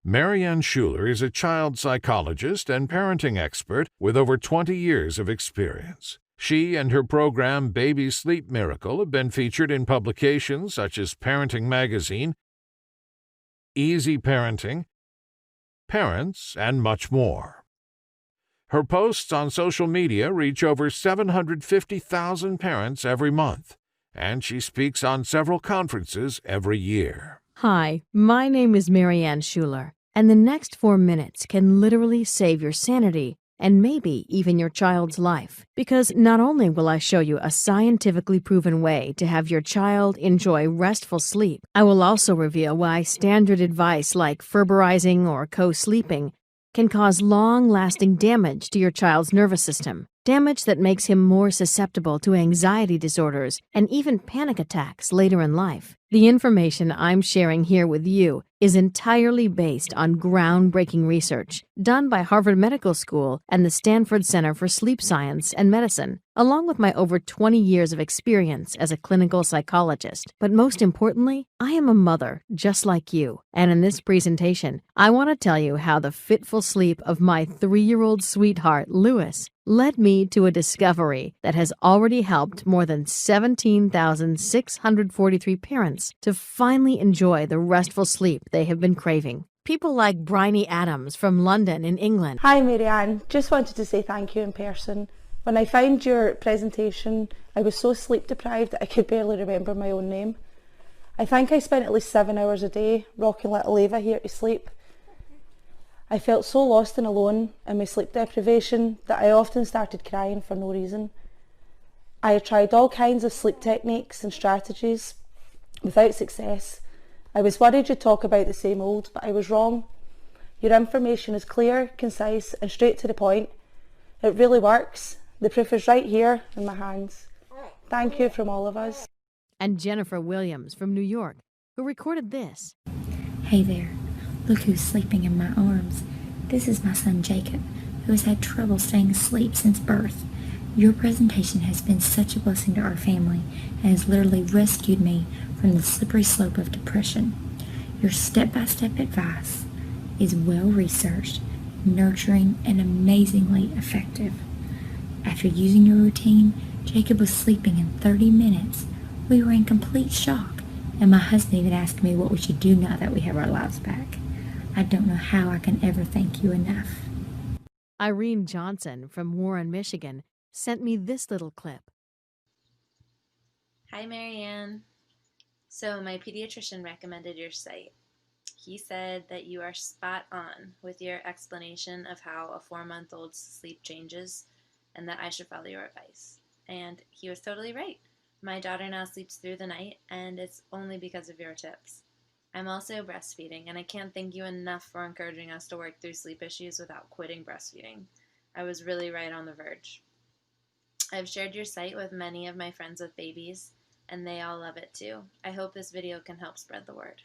Marianne Schuler is a child psychologist and parenting expert with over 20 years of experience. She and her program Baby Sleep Miracle have been featured in publications such as Parenting Magazine, Easy Parenting, Parents, and much more. Her posts on social media reach over 750,000 parents every month, and she speaks on several conferences every year. Hi, my name is Marianne Schuler, and the next 4 minutes can literally save your sanity and maybe even your child's life. Because not only will I show you a scientifically proven way to have your child enjoy restful sleep, I will also reveal why standard advice like Ferberizing or co-sleeping can cause long-lasting damage to your child's nervous system. Damage that makes him more susceptible to anxiety disorders and even panic attacks later in life. The information I'm sharing here with you is entirely based on groundbreaking research done by Harvard Medical School and the Stanford Center for Sleep Science and Medicine, along with my over 20 years of experience as a clinical psychologist. But most importantly, I am a mother just like you. And in this presentation, I want to tell you how the fitful sleep of my 3-year-old sweetheart, Lewis, led me to a discovery that has already helped more than 17,643 parents to finally enjoy the restful sleep they have been craving. People like Bryony Adams from London in England. Hi Marianne, just wanted to say thank you in person. When I found your presentation, I was so sleep deprived that I could barely remember my own name. I think I spent at least 7 hours a day rocking little Ava here to sleep. I felt so lost and alone in my sleep deprivation that I often started crying for no reason. I had tried all kinds of sleep techniques and strategies without success. I was worried you'd talk about the same old, but I was wrong. Your information is clear, concise and straight to the point. It really works. The proof is right here in my hands. Thank you from all of us. And Jennifer Williams from New York, who recorded this. Hey there. Look who's sleeping in my arms. This is my son Jacob, who has had trouble staying asleep since birth. Your presentation has been such a blessing to our family and has literally rescued me from the slippery slope of depression. Your step-by-step advice is well-researched, nurturing, and amazingly effective. After using your routine, Jacob was sleeping in 30 minutes. We were in complete shock, and my husband even asked me what we should do now that we have our lives back. I don't know how I can ever thank you enough. Irene Johnson from Warren, Michigan, sent me this little clip. Hi, Marianne. So my pediatrician recommended your site. He said that you are spot on with your explanation of how a 4-month-old's sleep changes and that I should follow your advice. And he was totally right. My daughter now sleeps through the night, and it's only because of your tips. I'm also breastfeeding, and I can't thank you enough for encouraging us to work through sleep issues without quitting breastfeeding. I was really right on the verge. I've shared your site with many of my friends with babies, and they all love it too. I hope this video can help spread the word.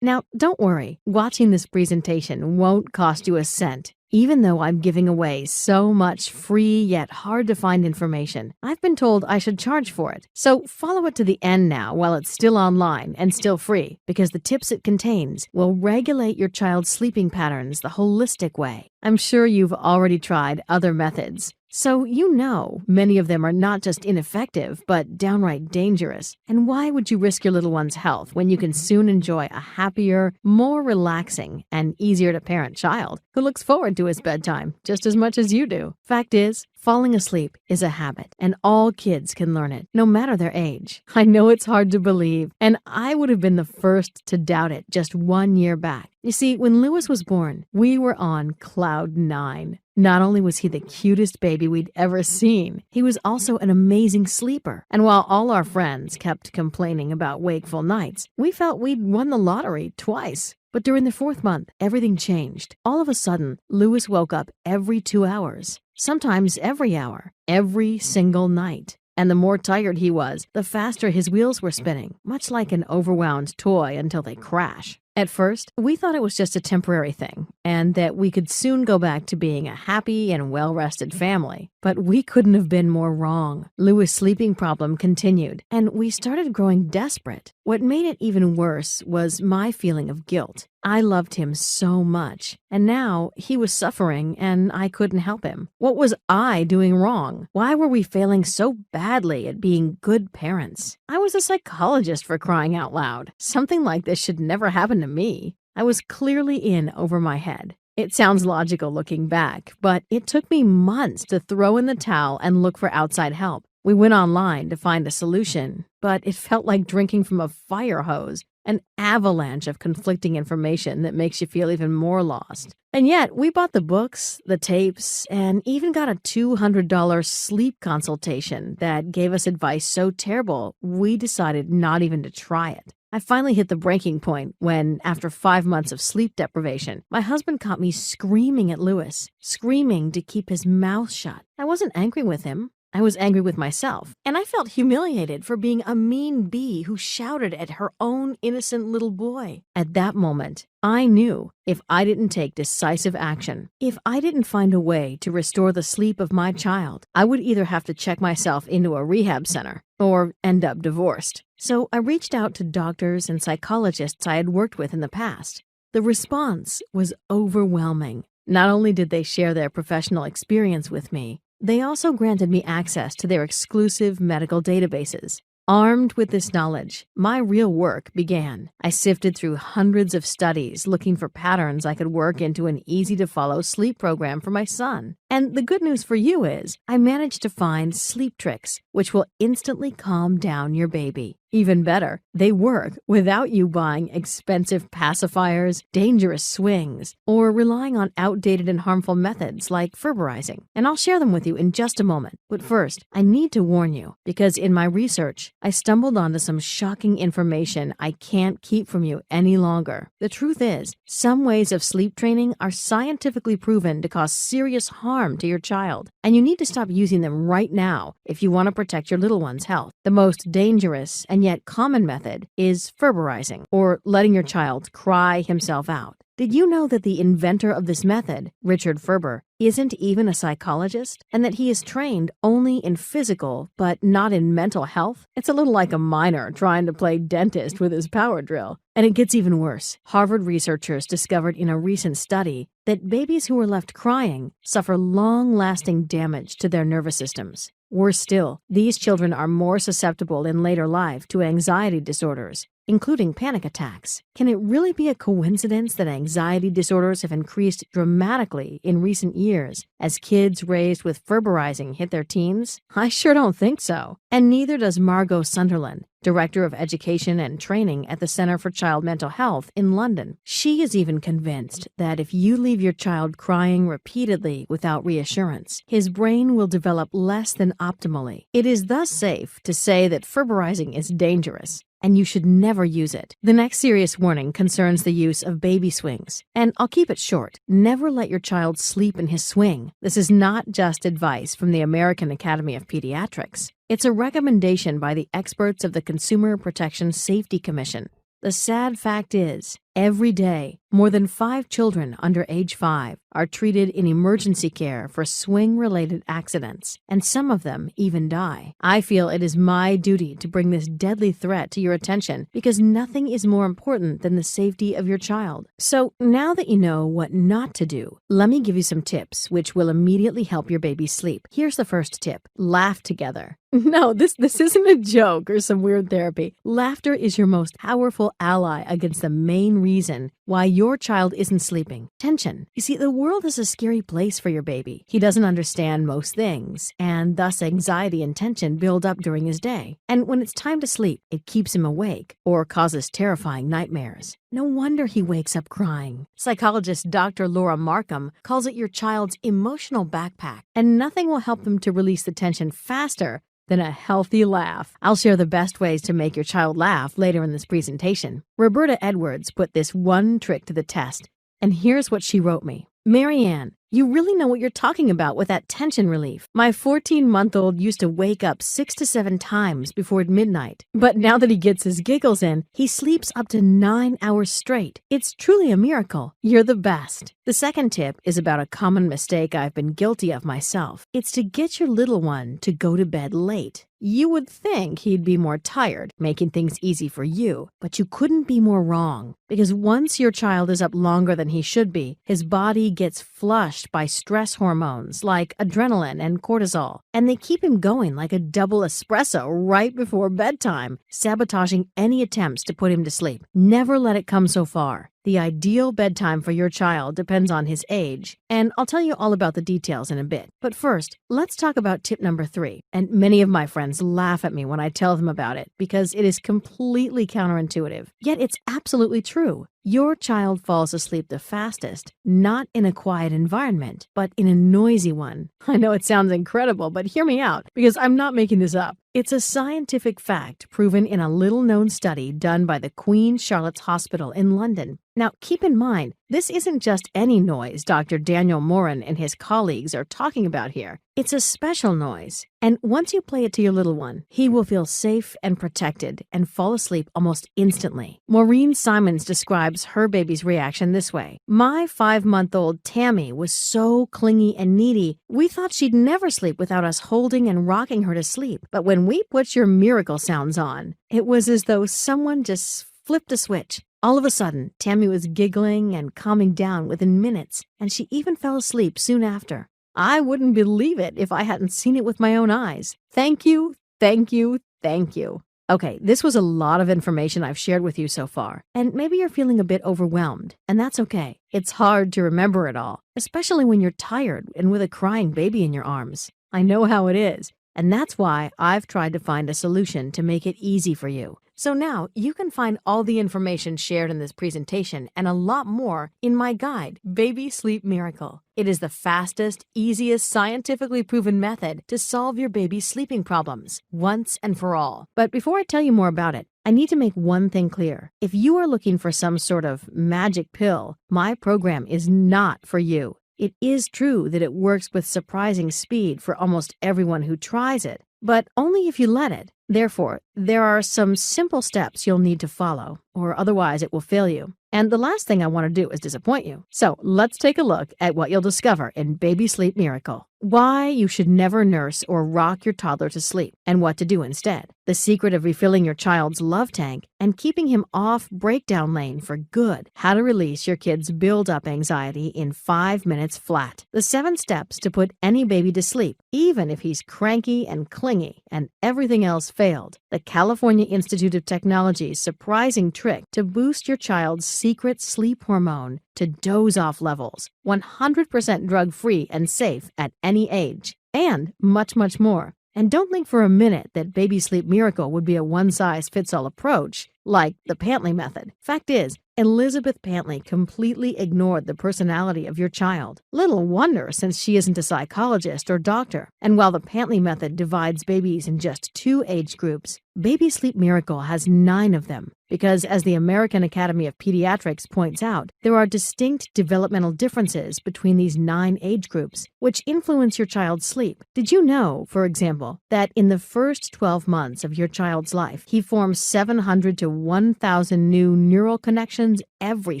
Now, don't worry, watching this presentation won't cost you a cent. Even though I'm giving away so much free yet hard to find information, I've been told I should charge for it. So follow it to the end now while it's still online and still free, because the tips it contains will regulate your child's sleeping patterns the holistic way. I'm sure you've already tried other methods, so you know many of them are not just ineffective, but downright dangerous. And why would you risk your little one's health when you can soon enjoy a happier, more relaxing, and easier to parent child who looks forward to his bedtime just as much as you do? Fact is, falling asleep is a habit, and all kids can learn it, no matter their age. I know it's hard to believe, and I would have been the first to doubt it just 1 year back. You see, when Lewis was born, we were on cloud 9. Not only was he the cutest baby we'd ever seen, he was also an amazing sleeper. And while all our friends kept complaining about wakeful nights, we felt we'd won the lottery twice. But during the 4th month, everything changed. All of a sudden, Lewis woke up every 2 hours, sometimes every hour, every single night. And the more tired he was, the faster his wheels were spinning, much like an overwound toy until they crash. At first, we thought it was just a temporary thing, and that we could soon go back to being a happy and well-rested family. But we couldn't have been more wrong. Louis' sleeping problem continued, and we started growing desperate. What made it even worse was my feeling of guilt. I loved him so much, and now he was suffering and I couldn't help him. What was I doing wrong? Why were we failing so badly at being good parents? I was a psychologist, for crying out loud. Something like this should never happen to me. I was clearly in over my head. It sounds logical looking back, but it took me months to throw in the towel and look for outside help. We went online to find a solution, but it felt like drinking from a fire hose, an avalanche of conflicting information that makes you feel even more lost. And yet, we bought the books, the tapes, and even got a $200 sleep consultation that gave us advice so terrible, we decided not even to try it. I finally hit the breaking point when, after 5 months of sleep deprivation, my husband caught me screaming at Louis, screaming to keep his mouth shut. I wasn't angry with him. I was angry with myself, and I felt humiliated for being a mean bee who shouted at her own innocent little boy. At that moment, I knew if I didn't take decisive action, if I didn't find a way to restore the sleep of my child, I would either have to check myself into a rehab center or end up divorced. So I reached out to doctors and psychologists I had worked with in the past. The response was overwhelming. Not only did they share their professional experience with me, they also granted me access to their exclusive medical databases. Armed with this knowledge, my real work began. I sifted through hundreds of studies looking for patterns I could work into an easy-to-follow sleep program for my son. And the good news for you is, I managed to find sleep tricks which will instantly calm down your baby. Even better, they work without you buying expensive pacifiers, dangerous swings, or relying on outdated and harmful methods like ferberizing. And I'll share them with you in just a moment. But first, I need to warn you, because in my research, I stumbled onto some shocking information I can't keep from you any longer. The truth is, some ways of sleep training are scientifically proven to cause serious harm to your child, and you need to stop using them right now if you want to protect your little one's health. The most dangerous and yet common method is ferberizing, or letting your child cry himself out. Did you know that the inventor of this method, Richard Ferber, isn't even a psychologist, and that he is trained only in physical but not in mental health? It's a little like a miner trying to play dentist with his power drill. And it gets even worse. Harvard researchers discovered in a recent study that babies who are left crying suffer long-lasting damage to their nervous systems. Worse still, these children are more susceptible in later life to anxiety disorders, including panic attacks. Can it really be a coincidence that anxiety disorders have increased dramatically in recent years as kids raised with ferberizing hit their teens? I sure don't think so. And neither does Margot Sunderland, Director of Education and Training at the Center for Child Mental Health in London. She is even convinced that if you leave your child crying repeatedly without reassurance, his brain will develop less than optimally. It is thus safe to say that ferberizing is dangerous, and you should never use it. The next serious warning concerns the use of baby swings, and I'll keep it short. Never let your child sleep in his swing. This is not just advice from the American Academy of Pediatrics. It's a recommendation by the experts of the Consumer Protection Safety Commission. The sad fact is, every day, more than 5 children under age 5 are treated in emergency care for swing-related accidents, and some of them even die. I feel it is my duty to bring this deadly threat to your attention because nothing is more important than the safety of your child. So now that you know what not to do, let me give you some tips which will immediately help your baby sleep. Here's the first tip. Laugh together. No, this isn't a joke or some weird therapy. Laughter is your most powerful ally against the main reason why your child isn't sleeping. Tension. You see, the world is a scary place for your baby. He doesn't understand most things, and thus anxiety and tension build up during his day. And when it's time to sleep, it keeps him awake or causes terrifying nightmares. No wonder he wakes up crying. Psychologist Dr. Laura Markham calls it your child's emotional backpack, and nothing will help them to release the tension faster than a healthy laugh. I'll share the best ways to make your child laugh later in this presentation. Roberta Edwards put this one trick to the test, and here's what she wrote me. Marianne, You really know what you're talking about with that tension relief. My 14-month-old used to wake up 6 to 7 times before midnight. But now that he gets his giggles in, he sleeps up to 9 hours straight. It's truly a miracle. You're the best. The second tip is about a common mistake I've been guilty of myself. It's to get your little one to go to bed late. You would think he'd be more tired, making things easy for you, but you couldn't be more wrong. Because once your child is up longer than he should be, his body gets flushed by stress hormones like adrenaline and cortisol, and they keep him going like a double espresso right before bedtime, sabotaging any attempts to put him to sleep. Never let it come so far. The ideal bedtime for your child depends on his age, and I'll tell you all about the details in a bit. But first, let's talk about tip number 3. And many of my friends laugh at me when I tell them about it because it is completely counterintuitive. Yet it's absolutely true. Your child falls asleep the fastest, not in a quiet environment, but in a noisy one. I know it sounds incredible, but hear me out, because I'm not making this up. It's a scientific fact proven in a little-known study done by the Queen Charlotte's Hospital in London. Now, keep in mind, this isn't just any noise Dr. Daniel Moran and his colleagues are talking about here. It's a special noise. And once you play it to your little one, he will feel safe and protected and fall asleep almost instantly. Maureen Simons describes her baby's reaction this way. My 5-month-old Tammy was so clingy and needy, we thought she'd never sleep without us holding and rocking her to sleep. But when we put your miracle sounds on, it was as though someone just flipped a switch. All of a sudden, Tammy was giggling and calming down within minutes, and she even fell asleep soon after. I wouldn't believe it if I hadn't seen it with my own eyes. Thank you, thank you, thank you. Okay, this was a lot of information I've shared with you so far, and maybe you're feeling a bit overwhelmed, and that's okay. It's hard to remember it all, especially when you're tired and with a crying baby in your arms. I know how it is, and that's why I've tried to find a solution to make it easy for you. So now you can find all the information shared in this presentation and a lot more in my guide, Baby Sleep Miracle. It is the fastest, easiest, scientifically proven method to solve your baby's sleeping problems once and for all. But before I tell you more about it, I need to make one thing clear. If you are looking for some sort of magic pill, my program is not for you. It is true that it works with surprising speed for almost everyone who tries it, but only if you let it. Therefore, there are some simple steps you'll need to follow, or otherwise it will fail you. And the last thing I want to do is disappoint you. So let's take a look at what you'll discover in Baby Sleep Miracle. Why you should never nurse or rock your toddler to sleep, and what to do instead. The secret of refilling your child's love tank and keeping him off breakdown lane for good. How to release your kid's build-up anxiety in 5 minutes flat. The 7 steps to put any baby to sleep, even if he's cranky and clingy and everything else failed. The California Institute of Technology's surprising trick to boost your child's secret sleep hormone to doze-off levels, 100% drug-free and safe at any age, and much, much more. And don't think for a minute that Baby Sleep Miracle would be a one-size-fits-all approach, like the Pantley method. Fact is, Elizabeth Pantley completely ignored the personality of your child. Little wonder, since she isn't a psychologist or doctor. And while the Pantley method divides babies in just 2 age groups, Baby Sleep Miracle has 9 of them. Because, as the American Academy of Pediatrics points out, there are distinct developmental differences between these 9 age groups, which influence your child's sleep. Did you know, for example, that in the first 12 months of your child's life, he forms 700 to 1,000 new neural connections every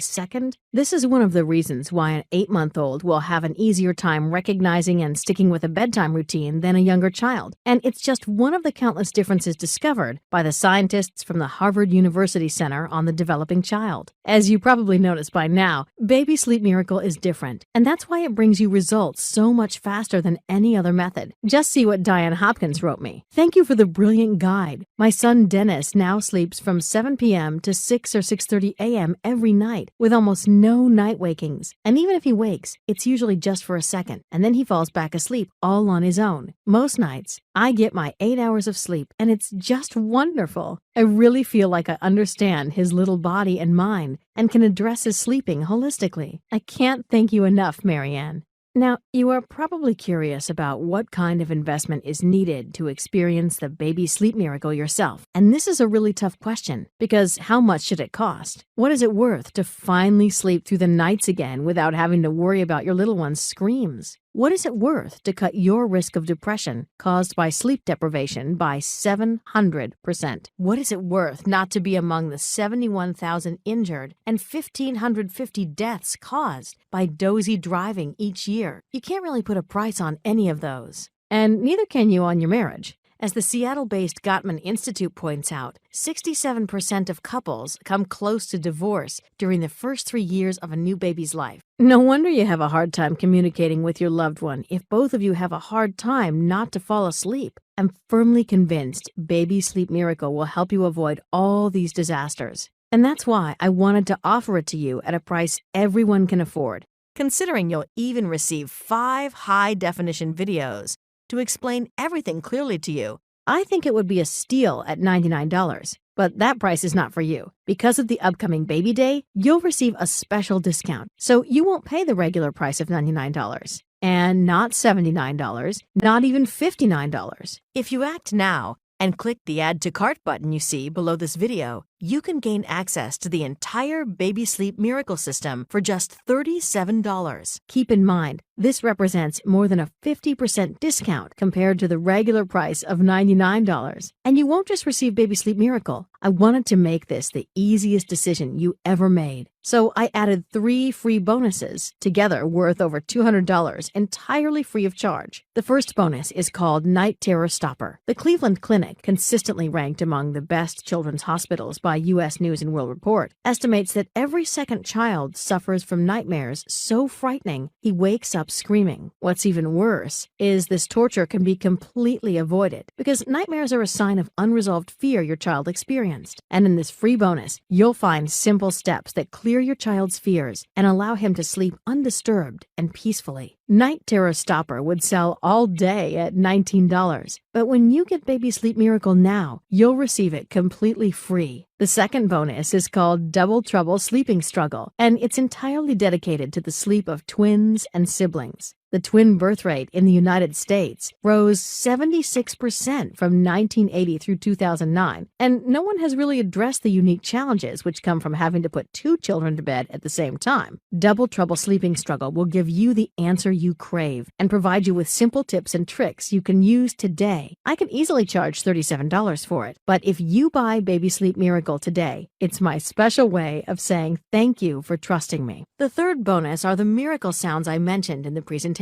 second? This is one of the reasons why an 8-month-old will have an easier time recognizing and sticking with a bedtime routine than a younger child. And it's just one of the countless differences discovered by the scientists from the Harvard University Center on the Developing Child. As you probably noticed by now, Baby Sleep Miracle is different, and that's why it brings you results so much faster than any other method. Just see what Diane Hopkins wrote me. Thank you for the brilliant guide. My son Dennis now sleeps from 7 p.m. to 6 or 6:30 a.m. every night with almost no night wakings. And even if he wakes, it's usually just for a second, and then he falls back asleep all on his own. Most nights, I get my 8 hours of sleep, and it's just wonderful. I really feel like I understand his little body and mind and can address his sleeping holistically. I can't thank you enough, Marianne. Now, you are probably curious about what kind of investment is needed to experience the baby sleep miracle yourself. And this is a really tough question, because how much should it cost? What is it worth to finally sleep through the nights again without having to worry about your little one's screams? What is it worth to cut your risk of depression caused by sleep deprivation by 700%? What is it worth not to be among the 71,000 injured and 1,550 deaths caused by dozy driving each year? You can't really put a price on any of those. And neither can you on your marriage. As the Seattle-based Gottman Institute points out, 67% of couples come close to divorce during the first 3 years of a new baby's life. No wonder you have a hard time communicating with your loved one if both of you have a hard time not to fall asleep. I'm firmly convinced Baby Sleep Miracle will help you avoid all these disasters. And that's why I wanted to offer it to you at a price everyone can afford, considering you'll even receive 5 high-definition videos to explain everything clearly to you. I think it would be a steal at $99, but that price is not for you. Because of the upcoming baby day, you'll receive a special discount, so you won't pay the regular price of $99. And not $79, not even $59. If you act now and click the Add to Cart button you see below this video, you can gain access to the entire Baby Sleep Miracle system for just $37. Keep in mind, this represents more than a 50% discount compared to the regular price of $99. And you won't just receive Baby Sleep Miracle. I wanted to make this the easiest decision you ever made. So I added 3 free bonuses, together worth over $200, entirely free of charge. The first bonus is called Night Terror Stopper. The Cleveland Clinic, consistently ranked among the best children's hospitals by U.S. News and World Report, estimates that every second child suffers from nightmares so frightening he wakes up screaming. What's even worse is this torture can be completely avoided because nightmares are a sign of unresolved fear your child experienced. And in this free bonus, you'll find simple steps that clear your child's fears and allow him to sleep undisturbed and peacefully. Night Terror Stopper would sell all day at $19, but when you get Baby Sleep Miracle now, you'll receive it completely free. The second bonus is called Double Trouble Sleeping Struggle, and it's entirely dedicated to the sleep of twins and siblings. The twin birth rate in the United States rose 76% from 1980 through 2009, and no one has really addressed the unique challenges which come from having to put 2 children to bed at the same time. Double Trouble Sleeping Struggle will give you the answer you crave and provide you with simple tips and tricks you can use today. I can easily charge $37 for it, but if you buy Baby Sleep Miracle today, it's my special way of saying thank you for trusting me. The third bonus are the miracle sounds I mentioned in the presentation.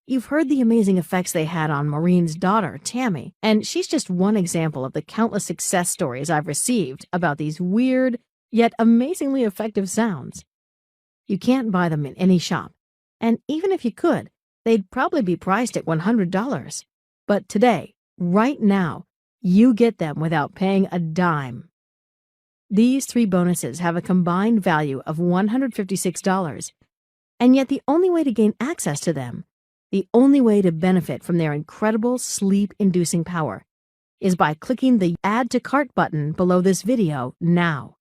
You've heard the amazing effects they had on Maureen's daughter, Tammy, and she's just one example of the countless success stories I've received about these weird, yet amazingly effective sounds. You can't buy them in any shop, and even if you could, they'd probably be priced at $100. But today, right now, you get them without paying a dime. These 3 bonuses have a combined value of $156, and yet the only way to gain access to them, the only way to benefit from their incredible sleep-inducing power, is by clicking the Add to Cart button below this video now.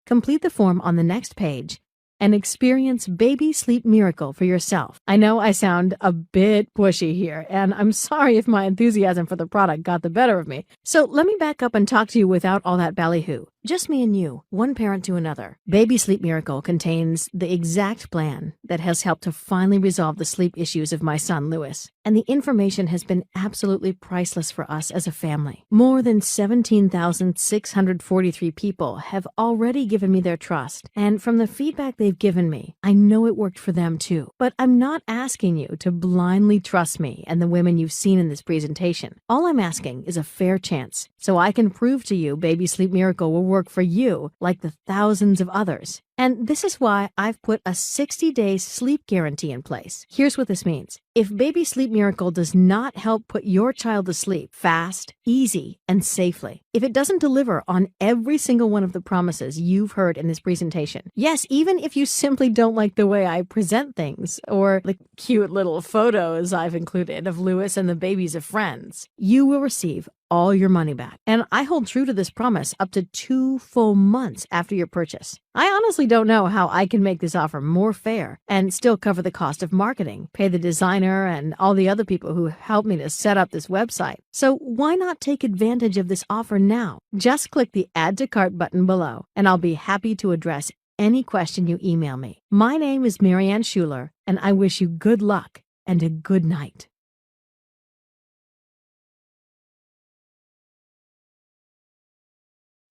Complete the form on the next page and experience Baby Sleep Miracle for yourself. I know I sound a bit pushy here, and I'm sorry if my enthusiasm for the product got the better of me. So let me back up and talk to you without all that ballyhoo. Just me and you, one parent to another. Baby Sleep Miracle contains the exact plan that has helped to finally resolve the sleep issues of my son, Lewis. And the information has been absolutely priceless for us as a family. More than 17,643 people have already given me their trust. And from the feedback they've given me, I know it worked for them too. But I'm not asking you to blindly trust me and the women you've seen in this presentation. All I'm asking is a fair chance, so I can prove to you Baby Sleep Miracle will work for you like the thousands of others. And this is why I've put a 60-day sleep guarantee in place. Here's what this means. If Baby Sleep Miracle does not help put your child to sleep fast, easy, and safely, if it doesn't deliver on every single one of the promises you've heard in this presentation, yes, even if you simply don't like the way I present things, or the cute little photos I've included of Lewis and the babies of friends, you will receive all your money back. And I hold true to this promise up to 2 full months after your purchase. I honestly don't know how I can make this offer more fair and still cover the cost of marketing, pay the designer, and all the other people who helped me to set up this website. So why not take advantage of this offer now? Just click the Add to Cart button below, and I'll be happy to address any question you email me. My name is Marianne Schuler, and I wish you good luck and a good night.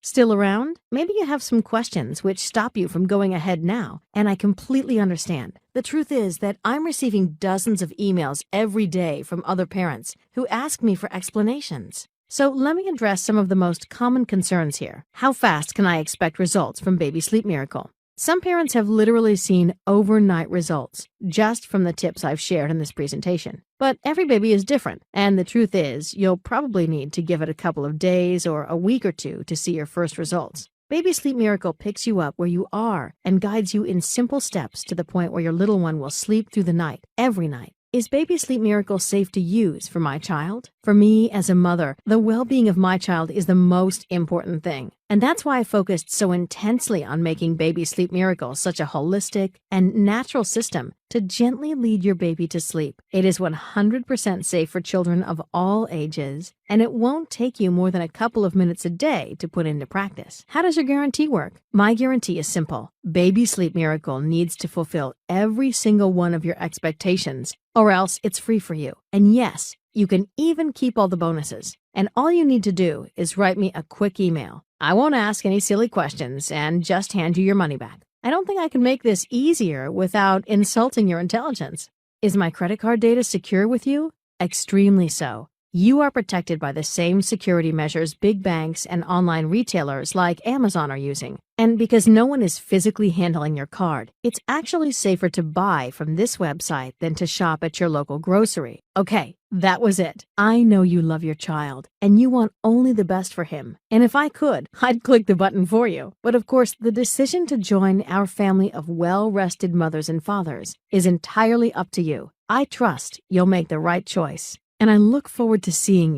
Still around? Maybe you have some questions which stop you from going ahead now, and I completely understand. The truth is that I'm receiving dozens of emails every day from other parents who ask me for explanations. So let me address some of the most common concerns here. How fast can I expect results from Baby Sleep Miracle? Some parents have literally seen overnight results just from the tips I've shared in this presentation. But every baby is different, and the truth is, you'll probably need to give it a couple of days or a week or two to see your first results. Baby Sleep Miracle picks you up where you are and guides you in simple steps to the point where your little one will sleep through the night, every night. Is Baby Sleep Miracle safe to use for my child? For me, as a mother, the well-being of my child is the most important thing. And that's why I focused so intensely on making Baby Sleep Miracle such a holistic and natural system to gently lead your baby to sleep. It is 100% safe for children of all ages, and it won't take you more than a couple of minutes a day to put into practice. How does your guarantee work? My guarantee is simple. Baby Sleep Miracle needs to fulfill every single one of your expectations, or else it's free for you. And yes, you can even keep all the bonuses. And all you need to do is write me a quick email. I won't ask any silly questions and just hand you your money back. I don't think I can make this easier without insulting your intelligence. Is my credit card data secure with you? Extremely so. You are protected by the same security measures big banks and online retailers like Amazon are using. And because no one is physically handling your card, it's actually safer to buy from this website than to shop at your local grocery. Okay, that was it. I know you love your child, and you want only the best for him. And if I could, I'd click the button for you. But of course, the decision to join our family of well-rested mothers and fathers is entirely up to you. I trust you'll make the right choice, and I look forward to seeing you